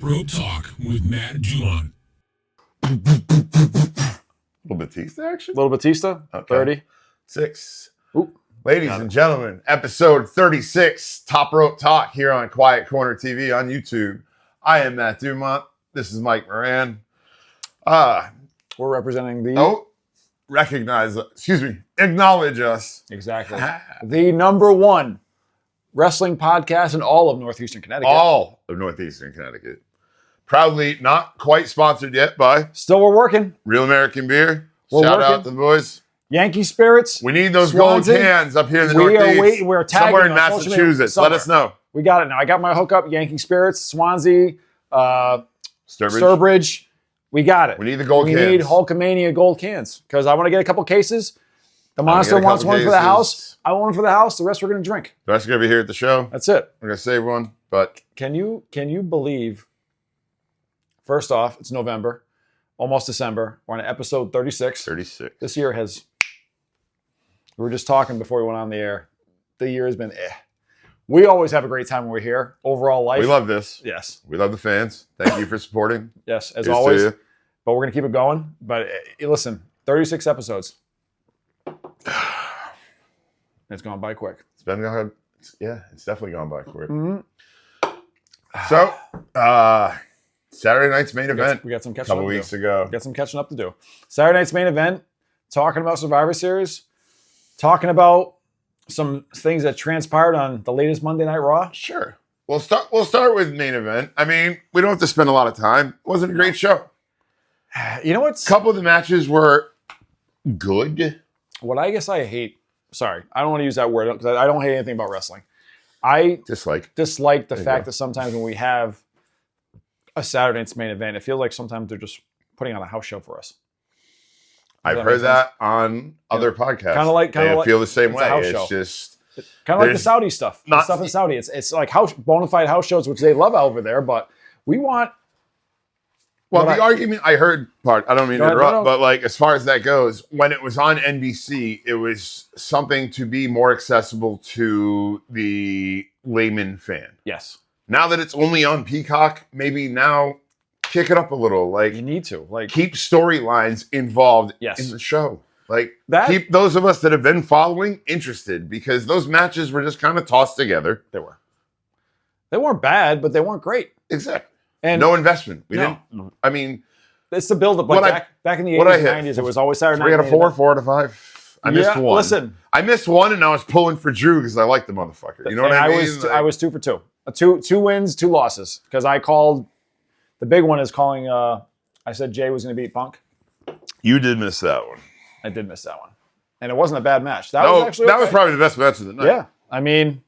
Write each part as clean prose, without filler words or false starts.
Rope Talk with Matt Dumont. Little Batista action? Little Batista, Okay. 30. 6. Ooh. Ladies and gentlemen, episode 36, Top Rope Talk here on Quiet Corner TV on YouTube. I am Matt Dumont. This is Mike Moran. We're representing the... Acknowledge us. Exactly. The number one wrestling podcast in all of Northeastern Connecticut. All of Northeastern Connecticut. Proudly not quite sponsored yet by Still we're working. Real American Beer. We're Shout working. out to the boys. Yankee Spirits. We need those Swansea. gold cans up here in the We are Northeast. waiting. We're tagging somewhere in on social media. Massachusetts. Let us know. We got it now. I got my hookup. Yankee Spirits, Swansea, Sturbridge. Sturbridge. We got it. We need the gold cans. We need Hulkamania gold cans because I want to get a couple cases. The wanna monster get a wants couple one for the cases. house. I want one for the house. The rest we're going to drink. The rest are going to be here at the show. That's it. We're going to save one, but Can you believe? First off, it's November, almost December. We're on episode 36. 36. This year has. We were just talking before we went on the air. The year has been We always have a great time when we're here. Overall life. We love this. Yes. We love the fans. Thank you for supporting. Yes, as Here's to always. you. But we're going to keep it going. But listen, 36 episodes. It's gone by quick. It's been gone. Yeah, it's definitely gone by quick. Mm-hmm. So, Saturday night's main event We got some a catching couple up weeks to do. ago. We got some catching up to do. Saturday night's main event, talking about Survivor Series, talking about some things that transpired on the latest Monday Night Raw. Sure. We'll start with main event. I mean, we don't have to spend a lot of time. It wasn't a great show. You know what's... A couple of the matches were good. What I guess I hate... Sorry, I don't want to use that word because I don't hate anything about wrestling. I Dislike the you fact go. that sometimes when we have a Saturday night's main event, it feels like sometimes they're just putting on a house show for us. I've that heard make that on other podcasts. Kinda like- They feel the same it's a way. house It's show. just Kind of like the There's Saudi stuff. The not- stuff in Saudi. It's like bona fide house shows, which they love over there, but we want... well, What the argument I heard part, I don't mean to Go ahead, interrupt, no. but like as far as that goes, when it was on NBC, it was something to be more accessible to the layman fan. Yes. Now that it's only on Peacock, maybe now kick it up a little. Like You need to. Like, keep storylines involved Yes. in the show. Like That- keep those of us that have been following interested because those matches were just kind of tossed together. they were. They weren't bad, but they weren't great. Exactly. And No investment. We No. didn't. I mean, it's the build-up. What Like back in the what 80s I and hit? 90s, it was always Saturday 3 night. out of 4, 4 out of 5. I missed one. Listen. I missed one, and I was pulling for Drew because I like the motherfucker. You know what and I mean? I was 2 for 2. Two wins, 2 losses. Because I called... The big one is calling... I said Jay was going to beat Punk. You did miss that one. I did miss that one. And it wasn't a bad match. That No, was actually that was okay. probably the best match of the night. Yeah. I mean...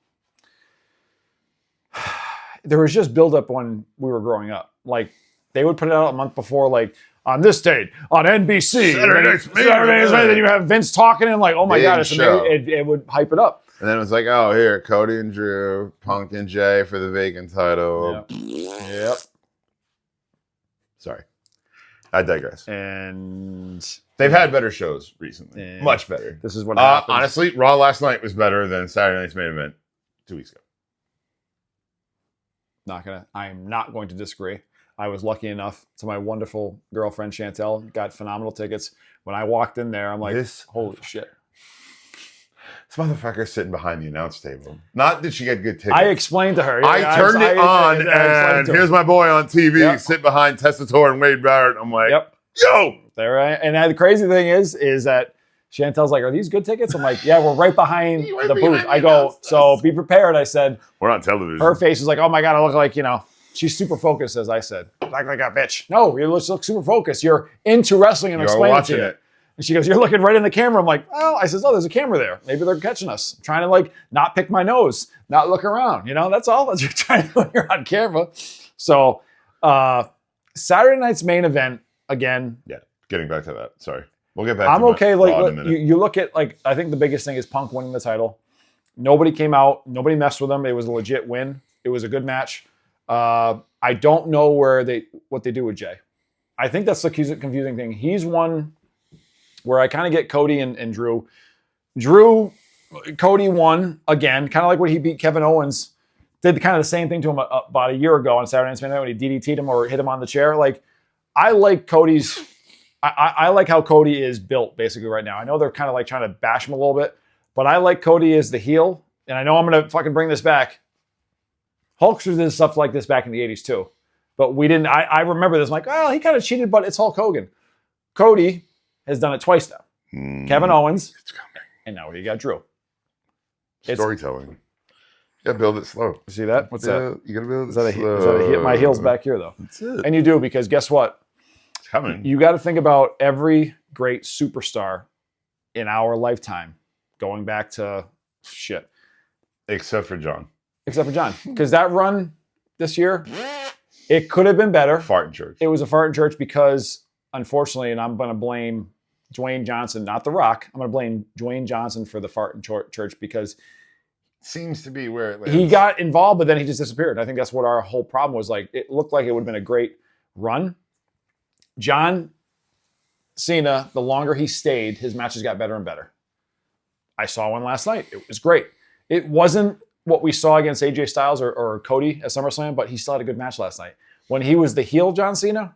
There was just build-up when we were growing up. Like, they would put it out a month before, like, on this date, on NBC. Saturday night's main Saturdays, event. then you have Vince talking and like, oh my Big God, it's show. amazing. It would hype it up. And then it was like, oh, here, Cody and Drew, Punk and Jay for the vacant title. Yep. Sorry. I digress. And They've had better shows recently. Yeah. Much better. this is what happened. Honestly, Raw last night was better than Saturday night's main event 2 weeks ago. I am not going to disagree. I was lucky enough to my wonderful girlfriend Chantel got phenomenal tickets. When I walked in there, I'm like, holy shit. This motherfucker's sitting behind the announce table. Not that she get good tickets. I explained to her. I turned it on, and here's my boy on TV, Yep. sit behind Testator and Wade Barrett. I'm like, Yep. yo! There I, and the crazy thing is that Chantel's like, are these good tickets? I'm like, yeah, we're right behind You're right the behind booth. the I go, announcers. so be prepared. I said, We're on television. her face was like, oh my God, I look like, she's super focused, as I said. Like a bitch. No, you look super focused. You're into wrestling and You're explaining watching to you. it. And she goes, you're looking right in the camera. I'm like, oh, I says, oh, there's a camera there. Maybe they're catching us. I'm trying to like not pick my nose, not look around. That's all that you're trying to do when you're on camera. So Saturday night's main event, again, Yeah, getting back to that. Sorry. We'll get back I'm to okay. Raw in a Like minute. you look at I think the biggest thing is Punk winning the title. Nobody came out. Nobody messed with him. It was a legit win. It was a good match. I don't know what they do with Jay. I think that's the confusing thing. He's one where I kind of get Cody and Drew. Cody won again, kind of like when he beat Kevin Owens did kind of the same thing to him about a year ago on Saturday Night SmackDown when he DDT'd him or hit him on the chair. Like, I like Cody's. I like how Cody is built basically right now. I know they're kind of like trying to bash him a little bit, but I like Cody as the heel. And I know I'm going to fucking bring this back. Hulkster did stuff like this back in the 80s too. But we didn't. I remember this. I'm like, oh, he kind of cheated, but it's Hulk Hogan. Cody has done it twice now. Kevin Owens. It's coming. And now you got Drew. Storytelling. You gotta build it slow. You see that? What's that? You gotta build it Is slow. that a hit? My heel's back here, though. That's it. And you do, because guess what? It's coming. You got to think about every great superstar in our lifetime, going back to shit. Except for John. Because that run this year, it could have been better. Fart in church. It was a fart in church because, unfortunately, and I'm going to blame Dwayne Johnson, not The Rock. I'm going to blame Dwayne Johnson for the fart in church because seems to be where it lands. he got involved, but then he just disappeared. I think that's what our whole problem was. Like, it looked like it would have been a great run. John Cena, the longer he stayed, his matches got better and better. I saw one last night. It was great. It wasn't what we saw against AJ Styles or Cody at SummerSlam, but he still had a good match last night. When he was the heel John Cena,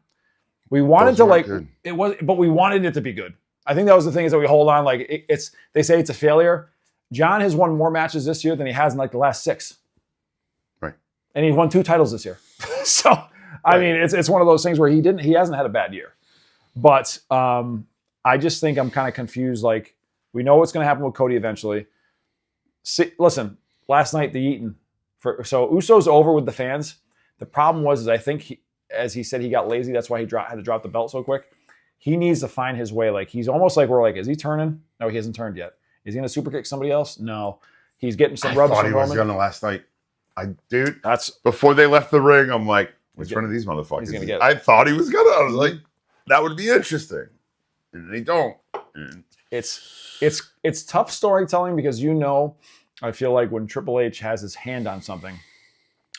we wanted to like good. It was, but we wanted it to be good. I think that was the thing, is that we hold on like it's. They say it's a failure. John has won more matches this year than he has in like the last 6. Right. And he won 2 titles this year. So I mean, it's one of those things where he hasn't had a bad year. But I just think I'm kind of confused. Like, we know what's going to happen with Cody eventually. See, listen, last night the Eaton. So Uso's over with the fans. The problem was, I think, as he said, he got lazy. That's why he had to drop the belt so quick. He needs to find his way. Like, he's almost like, we're like, is he turning? No, he hasn't turned yet. Is he going to super kick somebody else? No. He's getting some rubs. I thought from he was Roman. going to last night. Dude, that's before they left the ring, I'm like, which one of these motherfuckers? He's gonna get it. I thought he was going to. I was like, that would be interesting. And they don't. It's tough storytelling because, I feel like when Triple H has his hand on something,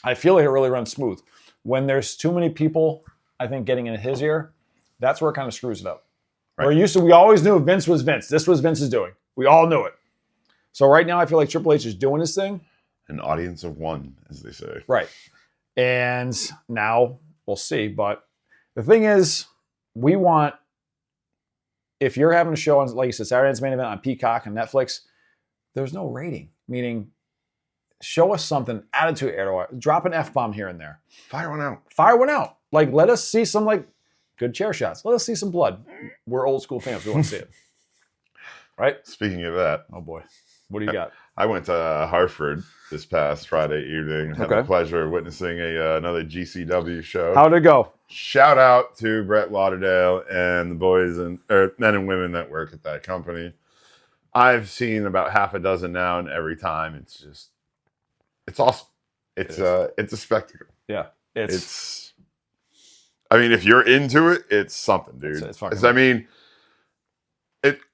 I feel like it really runs smooth. When there's too many people, I think, getting in his ear, that's where it kind of screws it up. Right. We always knew Vince was Vince. This was Vince's doing. We all knew it. So right now, I feel like Triple H is doing his thing. An audience of one, as they say. Right. And now we'll see. But the thing is, if you're having a show on, like you said, Saturday Night's Main Event on Peacock and Netflix, there's no rating. Meaning, show us something, attitude era, drop an F-bomb here and there. Fire one out. Like, let us see some, like, good chair shots. Let us see some blood. We're old school fans. We want to see it. Right? Speaking of that. Oh, boy. What do you got? I went to Hartford this past Friday evening and had the pleasure of witnessing another GCW show. How'd it go? Shout out to Brett Lauderdale and the boys or men and women that work at that company. I've seen about half a dozen now, and every time it's awesome. It's a spectacle. Yeah. I mean, if you're into it, it's something, dude. It's fucking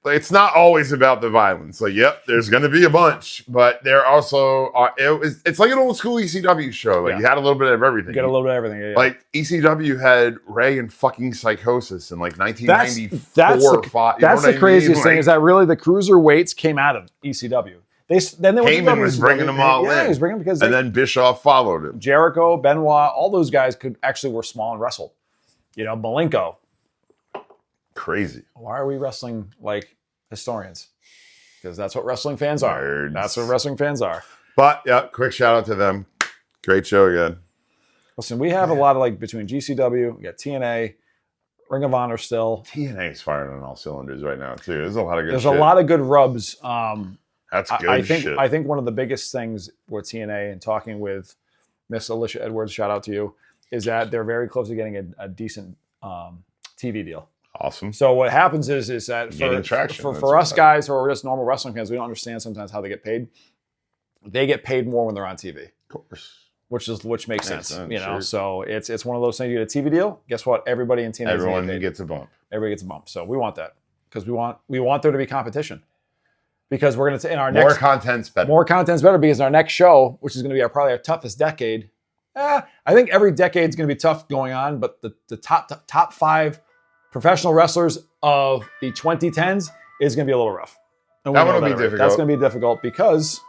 it's not always about the violence. Like, yep, there's going to be a bunch, but there also are. It's like an old school ECW show. Like, you had a little bit of everything. You got a little bit of everything. Yeah. Like, ECW had Ray and fucking Psychosis in like 1994 or 5. That's the craziest thing, is that really the cruiserweights came out of ECW. Heyman was bringing them all in. Yeah, he was bringing them because then Bischoff followed him. Jericho, Benoit, all those guys were small and wrestled. Malenko. Crazy. Why are we wrestling like historians? Because that's what wrestling fans are. Nerds. That's what wrestling fans are. But yeah, quick shout out to them. Great show again. Listen, we have a lot of, like, between GCW, we got TNA, Ring of Honor still. TNA is firing on all cylinders right now too. There's a lot of good. There's a lot of good rubs. That's good shit. I think one of the biggest things with TNA, and talking with Miss Alicia Edwards, shout out to you, is that they're very close to getting a decent TV deal. Awesome. So what happens is that for us guys who are just normal wrestling fans, we don't understand sometimes how they get paid. They get paid more when they're on TV. Of course. Which makes sense. Sure. So it's one of those things. You get a TV deal, guess what? Everybody in TNA everyone gets a bump. Everybody gets a bump. So we want that, because we want there to be competition. Because we're going to, in our next... More content's better, because our next show, which is going to be probably our toughest decade, I think every decade is going to be tough going on, but the top 5 professional wrestlers of the 2010s is going to be a little rough. That one will be difficult. That's going to be difficult because,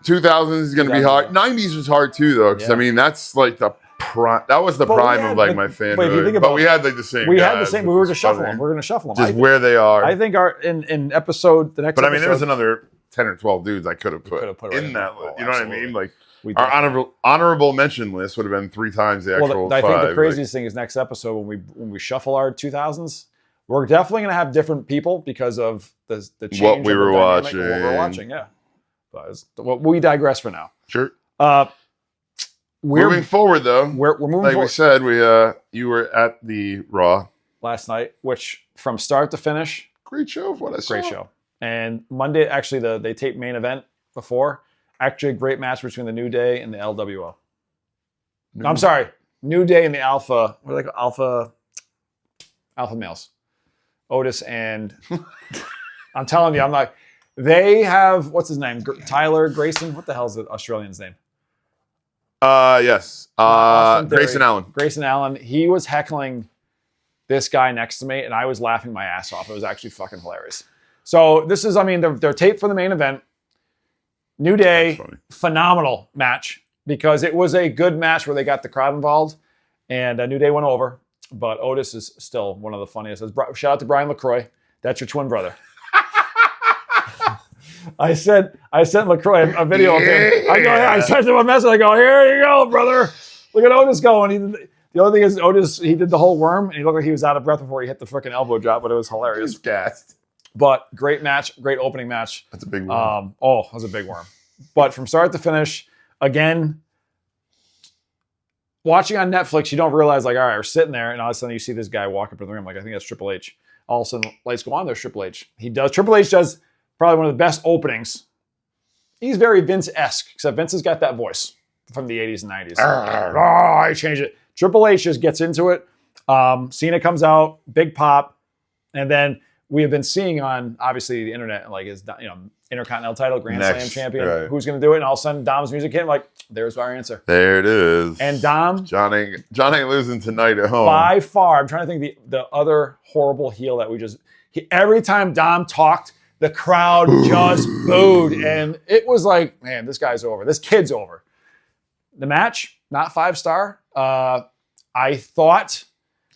2000s is going to be 2000s, hard. yeah. 90s was hard too, though, because Yeah. I mean that's like the prime. That was the But we prime had of like the- my but if you fanhood. think But about we had like the same. We had the guys, same. which We were was just shuffling funny. them. We're going to shuffle them. Just where they are. I think our in episode the next. But I mean, there was episode, another 10 or 12 dudes I could have put right in in that there. list. Oh, You know what I absolutely. mean? Like we our did. honorable mention list would have been 3 times the actual Well, I think the five. craziest thing is next episode when we shuffle our 2000s, we're definitely going to have different people because of the change What we of the were dynamic watching. and what we're watching. Yeah, but we digress for now. Sure. We're Moving forward, though, we're moving like forward. we said, you were at the Raw. Last night, which from start to finish, Great show. Of what I saw. great show. And Monday, actually, they taped main event before. Actually, a great match between the New Day and the LWO. No, I'm sorry, New Day and the Alpha. What are they called? Alpha males. Otis and I'm telling you, I'm like, they have what's his name? Tyler Grayson. What the hell is the Australian's name? Yes. Austin Theory. Grayson Allen. Grayson Allen. He was heckling this guy next to me, and I was laughing my ass off. It was actually fucking hilarious. So this is, I mean, they're taped for the main event. New Day, That's funny. phenomenal match because it was a good match where they got the crowd involved, and New Day went over. But Otis is still one of the funniest. Shout out to Brian LaCroix. That's your twin brother. I sent LaCroix a video of him. I sent him a message. I go, here you go, brother. Look at Otis going. The only thing is, Otis, he did the whole worm, and he looked like he was out of breath before he hit the freaking elbow drop, but it was hilarious. He's gassed. But great match, great opening match. That's a big one. That was a big worm. But from start to finish, again, watching on Netflix, you don't realize, like, all right, we're sitting there, and all of a sudden you see this guy walk up in the room. Like, I think that's Triple H. All of a sudden, lights go on, there's Triple H. Triple H does probably one of the best openings. He's very Vince-esque, except Vince has got that voice from the 80s and 90s. I changed it. Triple H just gets into it. Cena comes out, big pop, and then we have been seeing on, obviously, the internet, like, his, Intercontinental title, Grand Slam champion. Right. Who's going to do it? And all of a sudden, Dom's music hit. I'm like, there's our answer. There it is. And Dom, John ain't losing tonight at home. by far, I'm trying to think the other horrible heel that every time Dom talked, the crowd just booed. And it was like, man, this guy's over. This kid's over. The match, not 5-star. I thought,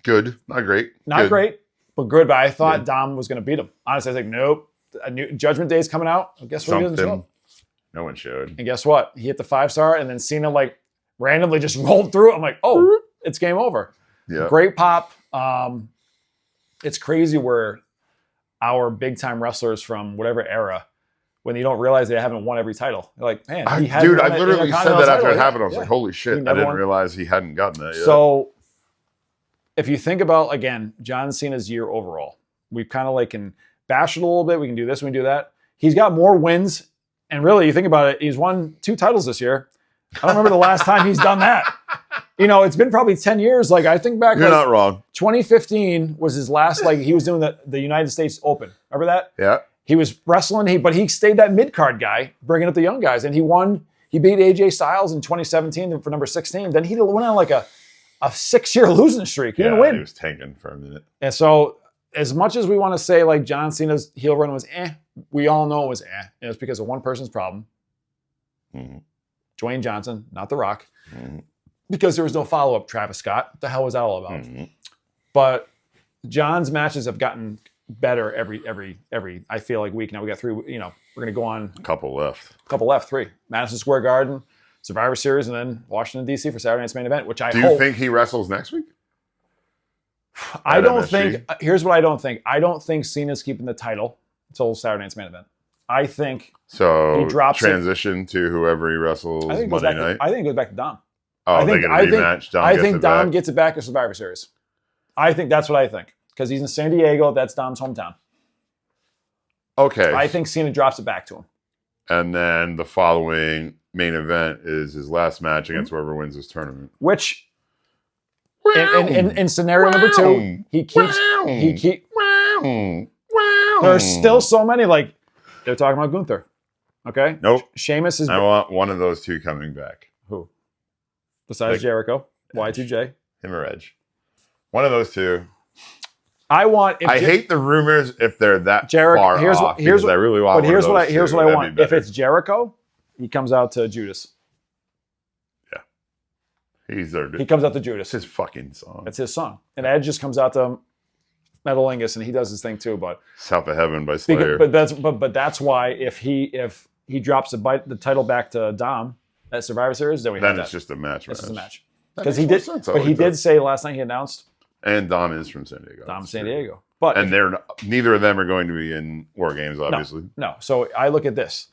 Good, not great. not Good. great, but good. But I thought Good. Dom was going to beat him. Honestly, I was like, nope. A new Judgment Day's coming out. Well, guess what? He doesn't show up. No one showed. And guess what? He hit the 5-star, and then Cena like randomly just rolled through it. I'm like, oh, it's game over. Yeah. Great pop. It's crazy where our big time wrestlers from whatever era, when you don't realize they haven't won every title, they're like, man, he had Dude, won I an literally said Intercontinental that after title. it happened. I was Yeah. like, holy shit. He I never didn't won. realize he hadn't gotten that yet. So if you think about, again, John Cena's year overall, we've kind of like can bash it a little bit. We can do this, we can do that. He's got more wins. And really, you think about it, he's won 2 titles this year. I don't remember the last time he's done that. It's been probably 10 years. Like, I think back, You're not wrong. 2015 was his last, like, he was doing the United States Open. Remember that? Yeah. He was wrestling, but he stayed that mid-card guy, bringing up the young guys. And he won. He beat AJ Styles in 2017 for number 16. Then he went on like a 6-year losing streak. He didn't win. He was tanking for a minute. And so, as much as we want to say like John Cena's heel run was we all know it was and it's because of one person's problem. Mm-hmm. Dwayne Johnson, not The Rock. Mm-hmm. Because there was no follow-up Travis Scott. What the hell was that all about? Mm-hmm. But John's matches have gotten better every I feel like week. Now we got 3, we're going to go on A couple left. 3. Madison Square Garden, Survivor Series, and then Washington, D.C. for Saturday night's main event, which I Do hope. you think he wrestles next week? I don't MSG? think. Here's what I don't think. I don't think Cena's keeping the title until Saturday night's main event. I think So he drops transition to whoever he wrestles I think it goes Monday back. night. I think it goes back to Dom. Oh, I they think get a I think rematch. Dom I gets think it Dom back. gets it back at Survivor Series. I think that's what I think because he's in San Diego. That's Dom's hometown. Okay. I think Cena drops it back to him. And then the following main event is his last match Mm-hmm. against whoever wins this tournament. Which in scenario number 2, he keeps. There's still so many like they're talking about Gunther. Okay. Nope. Sheamus is I want one of those two coming back. who? Besides Like- Jericho, Y2J. Him or Edge. One of those two. I want. I hate the rumors if they're that Jericho. far off. Because I really want. But here's one what of I those two. want. That'd be If better. it's Jericho, he comes out to Judas. He's there. He comes out to Judas. It's his fucking song. It's his song. And Ed just comes out to Metalingus, and he does his thing too. But South of Heaven by Slayer. but that's why if he drops the title back to Dom at Survivor Series, then it's just a match. It's just a match. That Because makes he more did, sense, but he did say last night he announced And Dom is from San Diego. Dom San Diego. But And they're neither of them are going to be in War Games, obviously. no. So I look at this.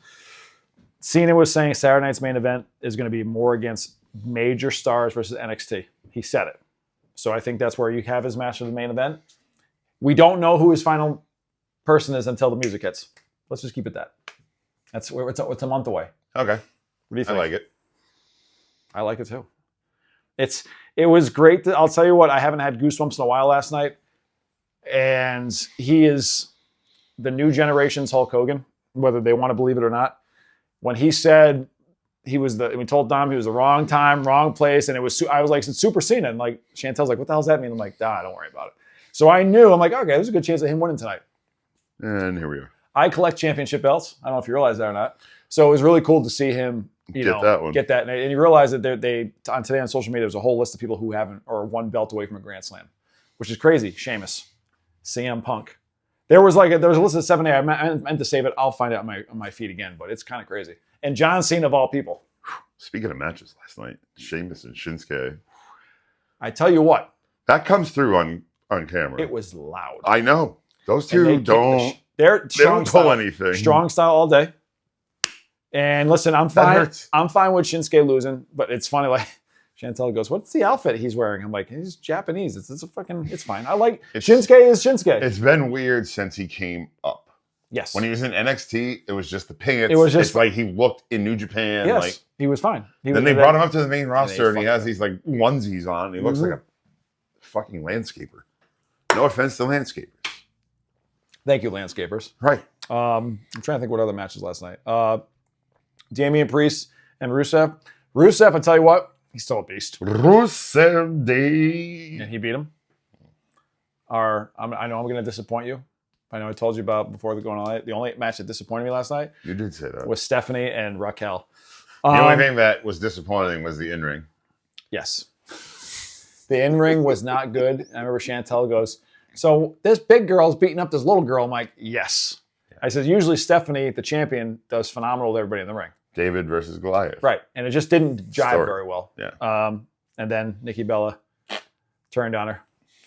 Cena was saying Saturday night's main event is going to be more against major stars versus NXT. He said it. So I think that's where you have his match of the main event. We don't know who his final person is until the music hits. Let's just keep it that. That's where it's a month away. Okay. What do you think? I like it. I like it too. It was great. I'll tell you what, I haven't had goosebumps in a while last night. And he is the new generation's Hulk Hogan, whether they want to believe it or not. When he said we told Dom he was the wrong time, wrong place, and I was like, it's Super Cena. And like Chantel's like, what the hell does that mean? I'm like, don't worry about it. So I knew, I'm like, okay, there's a good chance of him winning tonight. And here we are. I collect championship belts. I don't know if you realize that or not. So it was really cool to see him get that. And you realize that they on today on social media, there's a whole list of people who haven't or one belt away from a Grand Slam, which is crazy. Sheamus, CM Punk. There was a list of 7 I meant to save it. I'll find it on my feed again, but it's kind of crazy. And John Cena of all people. Speaking of matches last night, Sheamus and Shinsuke. I tell you what. That comes through on camera. It was loud. I know. Those two they don't pull style, anything. Strong style all day. And listen, I'm fine. I'm fine with Shinsuke losing, but it's funny. Like Chantel goes, "What's the outfit he's wearing?" I'm like, "He's Japanese. It's fine. I like Shinsuke is Shinsuke." It's been weird since he came up. Yes. When he was in NXT, it was just the pants. It was just like he looked in New Japan. Yes, like, he was fine. Then they brought him up to the main roster, and he has these like onesies on. And he looks like a fucking landscaper. No offense to landscapers. Thank you, landscapers. Right. I'm trying to think what other matches last night. Damian Priest and Rusev. Rusev, I tell you what, he's still a beast. Rusev Day. And he beat him. I know I'm going to disappoint you. I know I told you about before going on. The only match that disappointed me last night. You did say that. Was Stephanie and Raquel. The only thing that was disappointing was the in-ring. Yes. The in-ring was not good. I remember Chantel goes, so this big girl's beating up this little girl. I'm like, yes. Yeah. I said, usually Stephanie, the champion, does phenomenal with everybody in the ring. David versus Goliath. Right. And it just didn't jive very well. Yeah. And then Nikki Bella turned on her.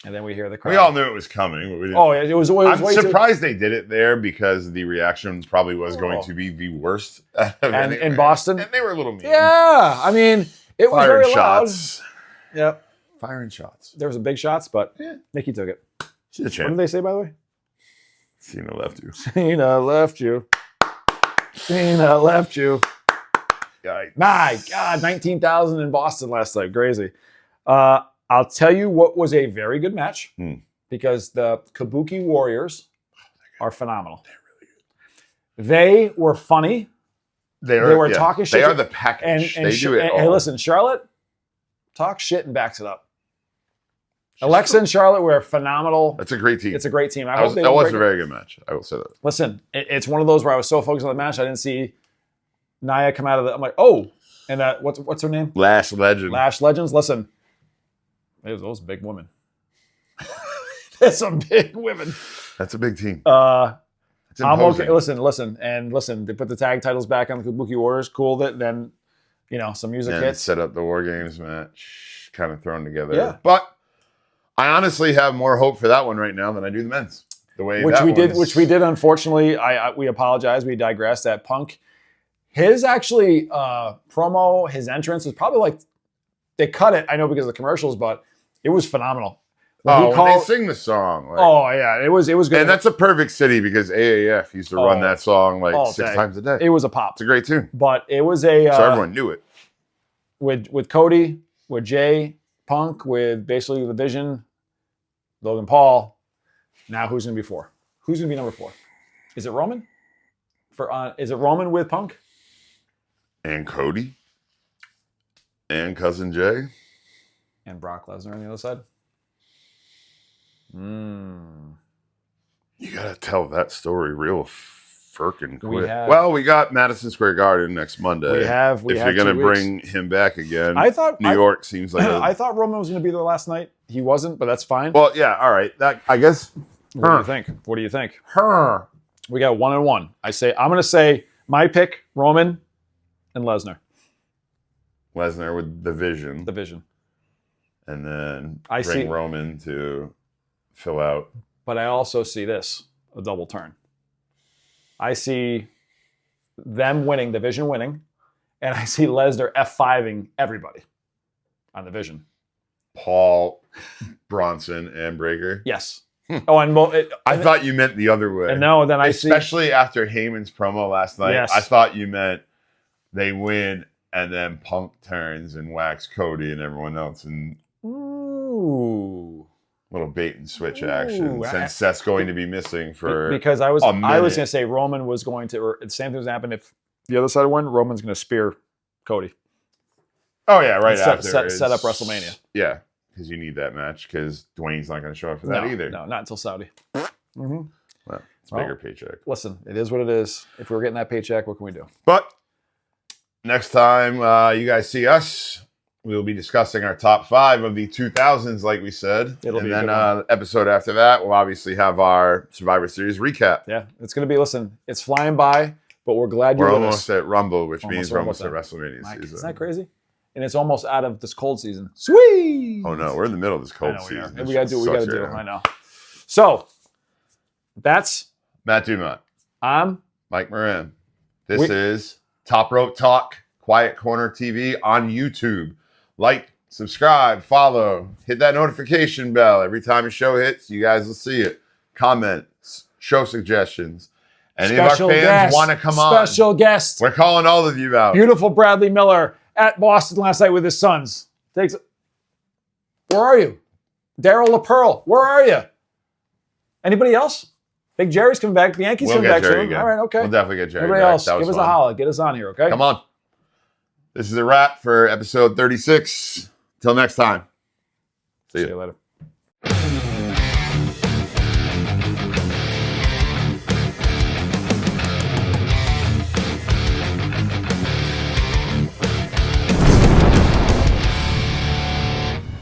And then we hear the crowd. We all knew it was coming, but we didn't. Oh, yeah, it was I'm surprised they did it there because the reaction probably was going to be the worst. And in Boston. And they were a little mean. Yeah. I mean, it was very shots. Loud. Yep. Firing shots. There was a big shots, but Nikki took it. She's a champ. What did they say, by the way? Cena left you. Cena left you. Cena left you. Yikes. My God, 19,000 in Boston last night. Crazy. I'll tell you what was a very good match because the Kabuki Warriors are phenomenal. They're really good. They were funny. They were talking shit. They are the package. And they do it all. Hey, listen, Charlotte talks shit and backs it up. Alexa and Charlotte were phenomenal. That's a great team. It's a great team. That was a very good match. I will say that. Listen, it's one of those where I was so focused on the match, I didn't see Nia come out of the. I'm like, oh, and what's her name? Lash Legend. Lash Legends. Listen, those big women. There's some big women. That's a big team. I'm okay. Listen. They put the tag titles back on the Kabuki Warriors. Cool. That then, some music hits. Set up the War Games match, kind of thrown together. Yeah. But I honestly have more hope for that one right now than I do the men's. Which we did. Unfortunately, we apologize. We digressed. That Punk, his actually promo, his entrance was probably like they cut it. I know because of the commercials, but it was phenomenal. When they sing the song. It was good. And that's a perfect city because AAF used to run that song like 6 times a day. It was a pop. It's a great tune. But it was so everyone knew it. With Cody, with Jay, Punk, with basically the Vision, Logan Paul. Now who's going to be 4? Who's going to be number 4? Is it Roman? Is it Roman with Punk? And Cody? And Cousin Jay? And Brock Lesnar on the other side? You got to tell that story real Freaking We quit. have- Well, we got Madison Square Garden next Monday. We have if you're going to 2 weeks. bring him back again, I thought New York seems like I thought Roman was going to be there last night. He wasn't, but that's fine. Well, yeah, all right. That I guess. What do you think? What do you think? Her. We got 1-1. I'm going to say my pick: Roman and Lesnar. Lesnar with the Vision, and then I bring see- Roman to fill out. But I also see a double turn. I see them winning, the Vision winning, and I see Lesnar F5ing everybody on the Vision. Paul, Bronson, and Breaker. Yes. Oh, and I thought you meant the other way. And no, then I see. Especially after Heyman's promo last night, Yes. I thought you meant they win and then Punk turns and whacks Cody and everyone else in Ooh. little bait and switch action. Ooh, Since Seth's going to be missing for Because I was a going minute. to say Roman was going to, or the same thing was going to happen if the other side won. Roman's going to spear Cody. Oh yeah, right Set- after set- is- set up WrestleMania. Yeah, because you need that match because Dwayne's not going to show up for that either. No, not until Saudi. Mm-hmm. Well, it's a bigger paycheck. Listen, it is what it is. If we're getting that paycheck, what can we do? But next time you guys see us, we'll be discussing our top 5 of the 2000s, like we said. It'll and be a then good one. episode after that, we'll obviously have our Survivor Series recap. Yeah, it's going to be, listen, it's flying by, but we're glad you're We're with almost us. at Rumble, which Almost means we're almost almost at WrestleMania Mike, season. isn't that crazy? And it's almost out of this cold season. Sweet! Oh no, we're in the middle of this I cold know we are. season. And we got to do what we got to Sucks do. right now. I know. So, that's Matt Dumont, I'm Mike Moran. This We- is Top Rope Talk, Quiet Corner TV on YouTube. Like, subscribe, follow, hit that notification bell. Every time a show hits, you guys will see it. Comment, show suggestions. Any of our fans want to come on, Special guest. we're calling all of you out. Beautiful Bradley Miller at Boston last night with his sons. Where are you? Daryl LaPearl, where are you? Anybody else? Big Jerry's coming back. The Yankees We'll coming get back Jerry soon. again. All right, okay. We'll definitely get Jerry Everybody back. else, That was give us a fun. holler. Get us on here, okay? Come on. This is a wrap for episode 36. Till next time. See See ya. you later.